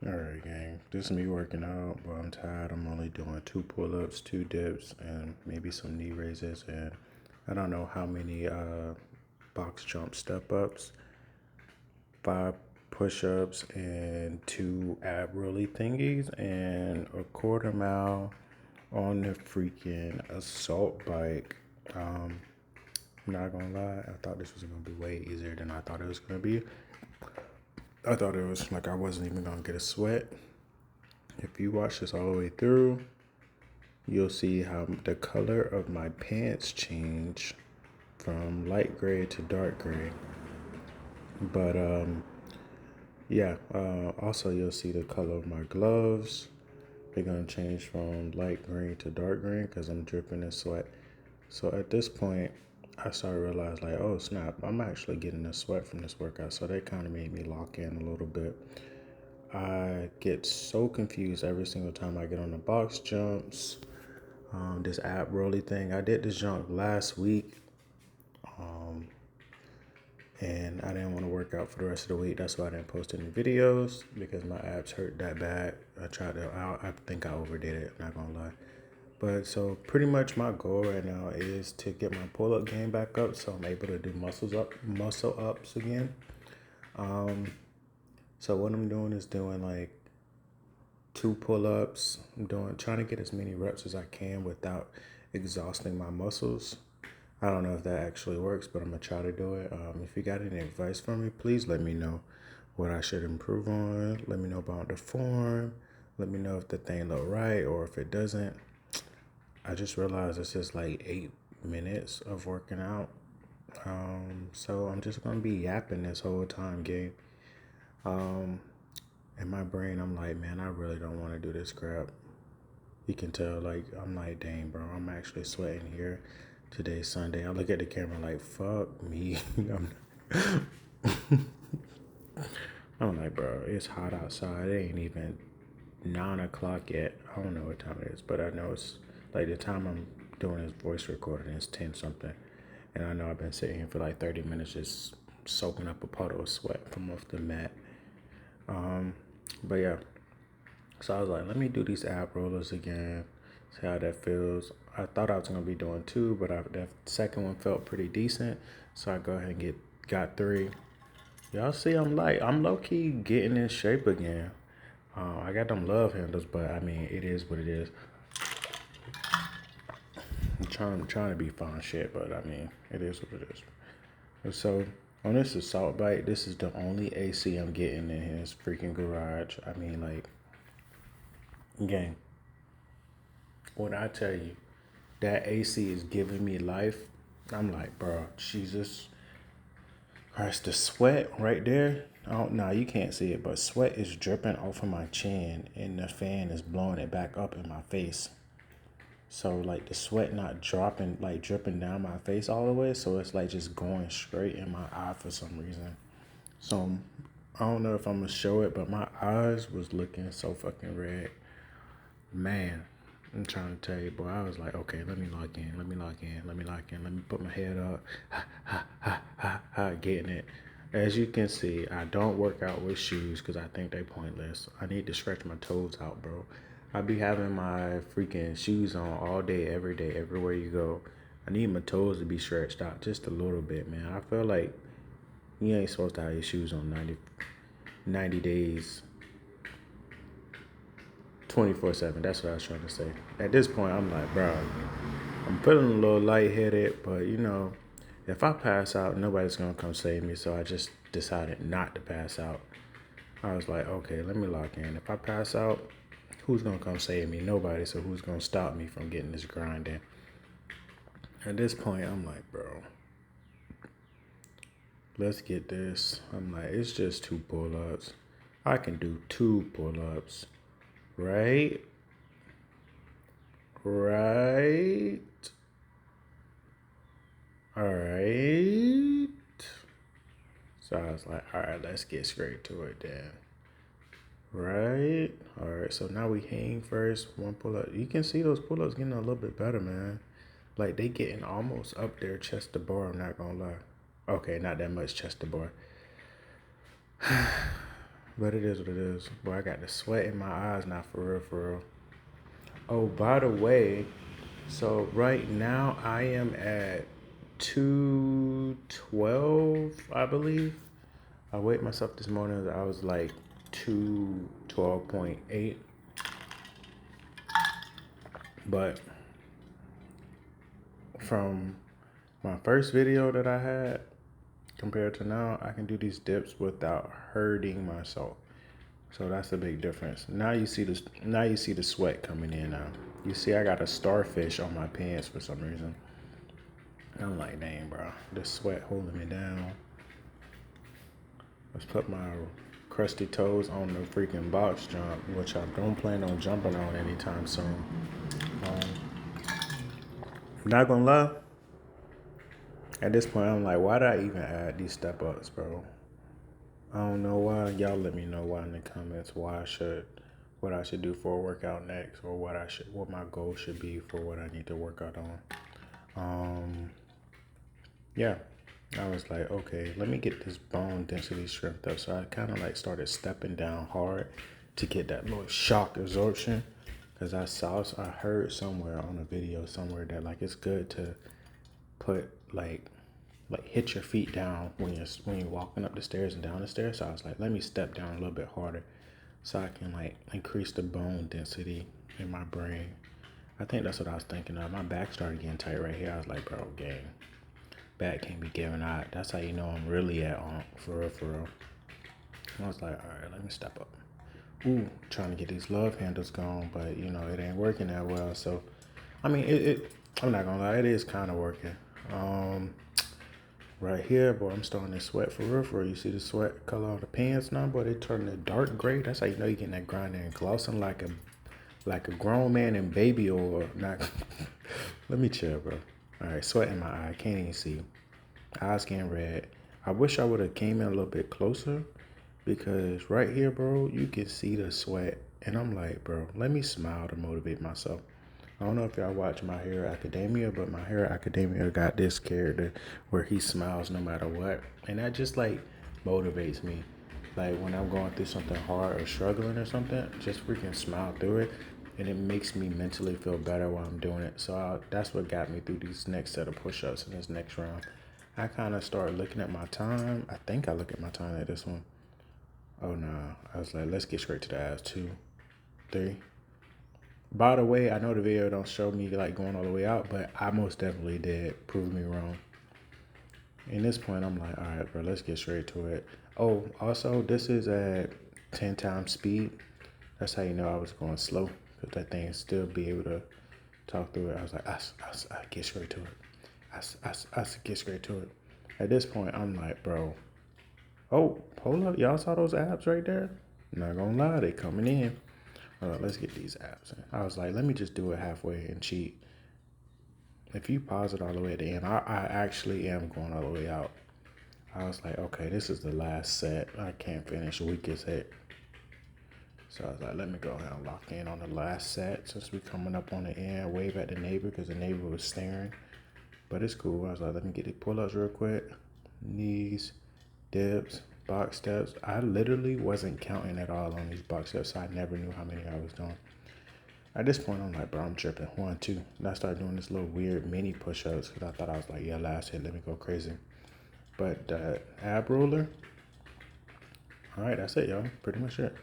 Alright, gang. This is me working out, but I'm tired. I'm only doing 2 pull-ups, 2 dips, and maybe some knee raises, and I don't know how many box jump step ups, 5 push-ups, and 2 ab rolly thingies, and a quarter mile on the freaking assault bike. Um, I'm not gonna lie, I thought this was gonna be way easier than I thought it was gonna be. I thought it was like I wasn't even gonna get a sweat. If you watch this all the way through, you'll see how the color of my pants change from light gray to dark gray. But yeah, also you'll see the color of my gloves. They're gonna change from light green to dark green because I'm dripping in sweat. So at this point, I started to realize like, oh snap, I'm actually getting a sweat from this workout. So that kind of made me lock in a little bit. I get so confused every single time I get on the box jumps. This ab rolly thing. I did this jump last week, and I didn't want to work out for the rest of the week. That's why I didn't post any videos because my abs hurt that bad. I think I overdid it. I'm not gonna lie. But so pretty much my goal right now is to get my pull up game back up, so I'm able to do muscle ups again. So what I'm doing is doing like 2 pull-ups. Trying to get as many reps as I can without exhausting my muscles. I don't know if that actually works, but I'm gonna try to do it. If you got any advice for me, please let me know what I should improve on. Let me know about the form. Let me know if the thing look right or if it doesn't. I just realized it's just like 8 minutes of working out. So I'm just gonna be yapping this whole time, Gabe. Um, in my brain, I'm like, man, I really don't want to do this crap. You can tell, like, I'm like, dang, bro, I'm actually sweating here. Today's Sunday. I look at the camera like, fuck me. I'm like, bro, it's hot outside. It ain't even 9 o'clock yet. I don't know what time it is, but I know it's like the time I'm doing this voice recording is 10 something. And I know I've been sitting here for like 30 minutes just soaking up a puddle of sweat from off the mat. But yeah, so I was like, let me do these ab rollers again, see how that feels. I thought I was gonna be doing 2, but that second one felt pretty decent, so I go ahead and got 3. Y'all see, I'm low key getting in shape again. I got them love handles, but I mean, it is what it is. I'm trying to be fun shit, but I mean, it is what it is. And so on this assault bike, this is the only AC I'm getting in his freaking garage. I mean, like, gang, when I tell you that AC is giving me life, I'm like, bro, Jesus Christ, the sweat right there. Oh, no, you can't see it, but sweat is dripping off of my chin, and the fan is blowing it back up in my face. So like the sweat not dropping, like dripping down my face all the way. So it's like just going straight in my eye for some reason. So I don't know if I'm gonna show it, but my eyes was looking so fucking red. Man, I'm trying to tell you, boy. I was like, okay, let me log in, let me log in, let me log in, let me put my head up, getting it. As you can see, I don't work out with shoes because I think they pointless. I need to stretch my toes out, bro. I be having my freaking shoes on all day, everywhere you go. I need my toes to be stretched out just a little bit, man. I feel like you ain't supposed to have your shoes on 90 days 24/7. That's what I was trying to say. At this point, I'm like, bro, I'm feeling a little lightheaded, but if I pass out, nobody's gonna come save me. So I just decided not to pass out. I was like, okay, let me lock in. If I pass out, who's gonna come save me? Nobody. So who's gonna stop me from getting this grind in? At this point, I'm like, bro, let's get this. I'm like, it's just 2 pull-ups. I can do 2 pull-ups, right? Right. All right. So I was like, all right, let's get straight to it then. Right. All right. So now we hang first. 1 pull-up. You can see those pull-ups getting a little bit better, man. Like they getting almost up there chest to bar. I'm not gonna lie. Okay, not that much chest to bar. But it is what it is. Boy, I got the sweat in my eyes now, for real, for real. Oh, by the way, so right now I am at 212, I believe. I weighed myself this morning. I was like 212.8. But from my first video that I had compared to now, I can do these dips without hurting myself. So that's a big difference. Now you see this. Now you see the sweat coming in. Now you see I got a starfish on my pants for some reason. I'm like, dang, bro, the sweat holding me down. Let's put my crusty toes on the freaking box jump, which I don't plan on jumping on anytime soon. Not gonna lie. At this point, I'm like, why did I even add these step ups, bro? I don't know why. Y'all let me know why in the comments what I should do for a workout next, or what my goal should be for what I need to work out on. Yeah, I was like, okay, let me get this bone density strength up. So I kind of like started stepping down hard to get that little shock absorption, because I heard somewhere on a video somewhere that like it's good to put like hit your feet down when you're walking up the stairs and down the stairs. So I was like, let me step down a little bit harder so I can like increase the bone density in my brain. I think that's what I was thinking of. My back started getting tight right here. I was like, bro, gang, back can't be giving out. That's how you know I'm really at on for real, for real. And I was like, all right, let me step up. Ooh, trying to get these love handles going, but you know it ain't working that well. So, I mean, I'm not gonna lie, it is kind of working. Right here, boy, I'm starting to sweat for real, for real. You see the sweat color on the pants now, boy, they turning to dark gray. That's how you know you're getting that grinding and glossing like a grown man in baby oil. Not. Let me chill, bro. All right, sweat in my eye. Can't even see. Eyes getting red. I wish I would have came in a little bit closer, because right here, bro, you can see the sweat. And I'm like, bro, let me smile to motivate myself. I don't know if y'all watch My Hero Academia, but My Hero Academia got this character where he smiles no matter what. And that just like motivates me. Like when I'm going through something hard or struggling or something, just freaking smile through it. And it makes me mentally feel better while I'm doing it. So that's what got me through these next set of push-ups in this next round. I kind of started looking at my time. I think I look at my time at this one. Oh no, I was like, let's get straight to the abs. 2, 3. By the way, I know the video don't show me like going all the way out, but I most definitely did. Prove me wrong. In this point, I'm like, all right, bro, let's get straight to it. Oh, also, this is at 10 times speed. That's how you know I was going slow, because that thing still be able to talk through it. I was like, I get straight to it. I get straight to it. At this point, I'm like, bro, oh, hold up. Y'all saw those abs right there? Not gonna lie, they coming in. Let's get these abs in. I was like, let me just do it halfway and cheat. If you pause it all the way at the end, I actually am going all the way out. I was like, okay, this is the last set. I can't finish weak as heck. So I was like, let me go ahead and lock in on the last set since we're coming up on the end. Wave at the neighbor because the neighbor was staring. But it's cool. I was like, let me get the pull-ups real quick. Knees, dips, box steps. I literally wasn't counting at all on these box steps, so I never knew how many I was doing. At this point, I'm like, bro, I'm tripping. 1, 2. And I started doing this little weird mini push-ups because I thought I was like, yeah, last hit, let me go crazy. But ab roller, all right, that's it, y'all. Pretty much it.